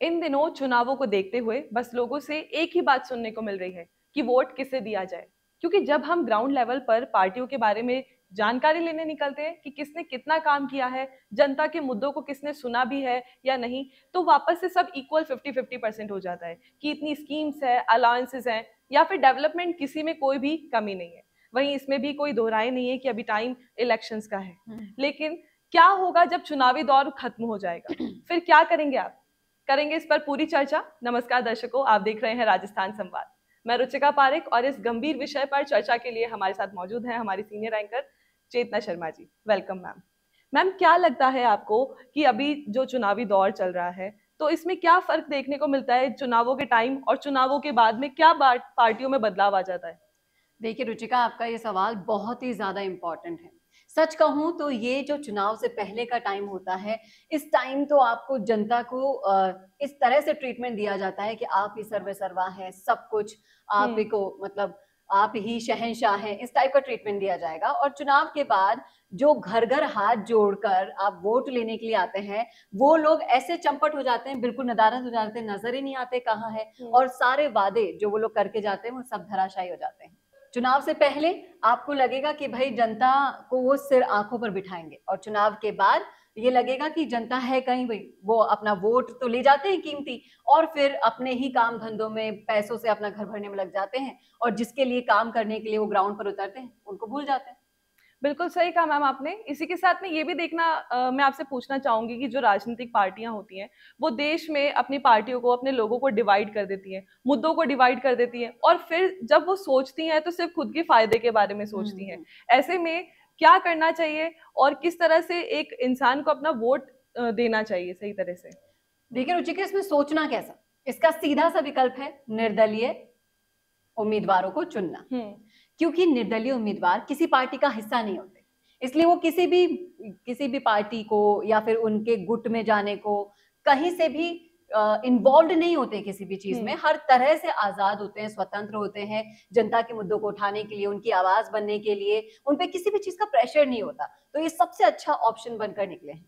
इन दिनों चुनावों को देखते हुए बस लोगों से एक ही बात सुनने को मिल रही है कि वोट किसे दिया जाए। क्योंकि जब हम ग्राउंड लेवल पर पार्टियों के बारे में जानकारी लेने निकलते हैं कि किसने कितना काम किया है, जनता के मुद्दों को किसने सुना भी है या नहीं, तो वापस से सब इक्वल 50-50% हो जाता है कि इतनी स्कीम्स है, अलाउंसेस हैं या फिर डेवलपमेंट, किसी में कोई भी कमी नहीं है। वहीं इसमें भी कोई दोहराई नहीं है कि अभी टाइम इलेक्शंस का है। लेकिन क्या होगा जब चुनावी दौर खत्म हो जाएगा? फिर क्या करेंगे आप? करेंगे इस पर पूरी चर्चा। नमस्कार दर्शकों, आप देख रहे हैं राजस्थान संवाद। मैं रुचिका पारेख और इस गंभीर विषय पर चर्चा के लिए हमारे साथ मौजूद हैं हमारी senior anchor Chetna Sharma ji. Welcome ma'am. Ma'am, क्या लगता है आपको कि अभी जो चुनावी दौर चल रहा है, तो इसमें क्या फर्क देखने को मिलता है चुनावों के टाइम और चुनावों के बाद में? क्या पार्टियों में बदलाव आ जाता है? देखिए रुचिका, आपका ये सवाल बहुत ही ज्यादा इम्पोर्टेंट है। सच कहूं तो ये जो चुनाव से पहले का टाइम होता है, इस टाइम तो आपको जनता को इस तरह से ट्रीटमेंट दिया जाता है कि आप ही सर्वे सर्वा हैं, सब कुछ आप ही को, मतलब आप ही शहंशाह हैं, इस टाइप का ट्रीटमेंट दिया जाएगा। और चुनाव के बाद जो घर घर हाथ जोड़कर आप वोट लेने के लिए आते हैं, वो लोग ऐसे चंपट हो जाते हैं, बिल्कुल नदारद हो जाते हैं, नजर ही नहीं आते कहाँ है। और सारे वादे जो वो लोग करके जाते हैं वो सब धराशायी हो जाते हैं। चुनाव से पहले आपको लगेगा कि भाई जनता को वो सिर आंखों पर बिठाएंगे, और चुनाव के बाद ये लगेगा कि जनता है कहीं, भाई वो अपना वोट तो ले जाते हैं कीमती, और फिर अपने ही काम धंधों में पैसों से अपना घर भरने में लग जाते हैं, और जिसके लिए काम करने के लिए वो ग्राउंड पर उतरते हैं उनको भूल जाते हैं। बिल्कुल सही कहा मैम आपने। इसी के साथ में ये भी देखना, मैं आपसे पूछना चाहूंगी कि जो राजनीतिक पार्टियां होती हैं, वो देश में अपनी पार्टियों को, अपने लोगों को डिवाइड कर देती हैं, मुद्दों को डिवाइड कर देती हैं, और फिर जब वो सोचती हैं तो सिर्फ खुद के फायदे के बारे में सोचती हैं। ऐसे में क्या करना चाहिए और किस तरह से एक इंसान को अपना वोट देना चाहिए सही तरह से? देखिए रुचिका, इसमें सोचना कैसा, इसका सीधा सा विकल्प है निर्दलीय उम्मीदवारों को चुनना। क्योंकि निर्दलीय उम्मीदवार किसी पार्टी का हिस्सा नहीं होते, इसलिए वो किसी भी पार्टी को या फिर उनके गुट में जाने को, कहीं से भी इन्वॉल्व नहीं होते किसी भी चीज में। हर तरह से आजाद होते हैं, स्वतंत्र होते हैं, जनता के मुद्दों को उठाने के लिए, उनकी आवाज बनने के लिए उनपे किसी भी चीज का प्रेशर नहीं होता। तो ये सबसे अच्छा ऑप्शन बनकर निकले हैं।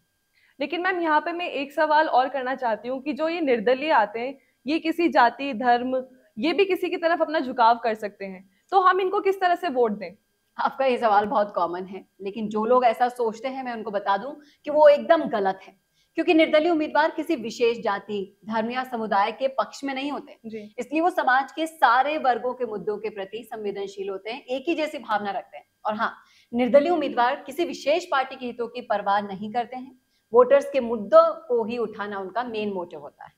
लेकिन मैम, यहाँ पे मैं एक सवाल और करना चाहती हूँ कि जो ये निर्दलीय आते हैं, ये किसी जाति, धर्म, ये भी किसी की तरफ अपना झुकाव कर सकते हैं, तो हम इनको किस तरह से वोट दें? आपका ये सवाल बहुत कॉमन है, लेकिन जो लोग ऐसा सोचते हैं मैं उनको बता दूं कि वो एकदम गलत है। क्योंकि निर्दलीय उम्मीदवार किसी विशेष जाति, धर्म या समुदाय के पक्ष में नहीं होते, इसलिए वो समाज के सारे वर्गों के मुद्दों के प्रति संवेदनशील होते हैं, एक ही जैसी भावना रखते हैं। और हाँ, निर्दलीय उम्मीदवार किसी विशेष पार्टी के हितों की परवाह नहीं करते हैं। वोटर्स के मुद्दों को ही उठाना उनका मेन मोटिव होता है।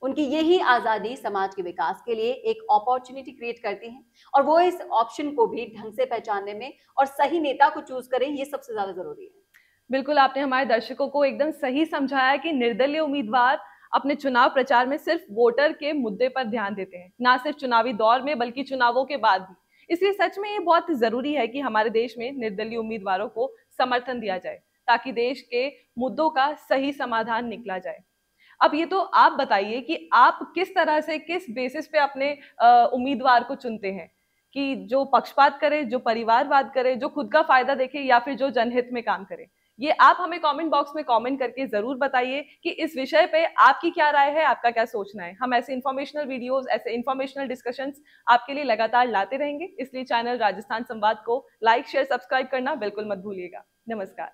उनकी यही आजादी समाज के विकास के लिए एक अपॉर्चुनिटी क्रिएट करती है, और वो इस ऑप्शन को भी ढंग से पहचानने में और सही नेता को चूज करें, ये सबसे ज्यादा जरूरी है। बिल्कुल, आपने हमारे दर्शकों को एकदम सही समझाया कि निर्दलीय उम्मीदवार अपने चुनाव प्रचार में सिर्फ वोटर के मुद्दे पर ध्यान देते हैं, ना सिर्फ चुनावी दौर में बल्कि चुनावों के बाद भी। इसलिए सच में ये बहुत जरूरी है कि हमारे देश में निर्दलीय उम्मीदवारों को समर्थन दिया जाए, ताकि देश के मुद्दों का सही समाधान निकला जाए। अब ये तो आप बताइए कि आप किस तरह से, किस बेसिस पे अपने उम्मीदवार को चुनते हैं, कि जो पक्षपात करे, जो परिवारवाद करे, जो खुद का फायदा देखे, या फिर जो जनहित में काम करे? ये आप हमें कमेंट बॉक्स में कमेंट करके जरूर बताइए कि इस विषय पे आपकी क्या राय है, आपका क्या सोचना है। हम ऐसे इंफॉर्मेशनल वीडियोस, ऐसे इंफॉर्मेशनल डिस्कशंस आपके लिए लगातार लाते रहेंगे। इसलिए चैनल राजस्थान संवाद को लाइक, शेयर, सब्सक्राइब करना बिल्कुल मत भूलिएगा। नमस्कार।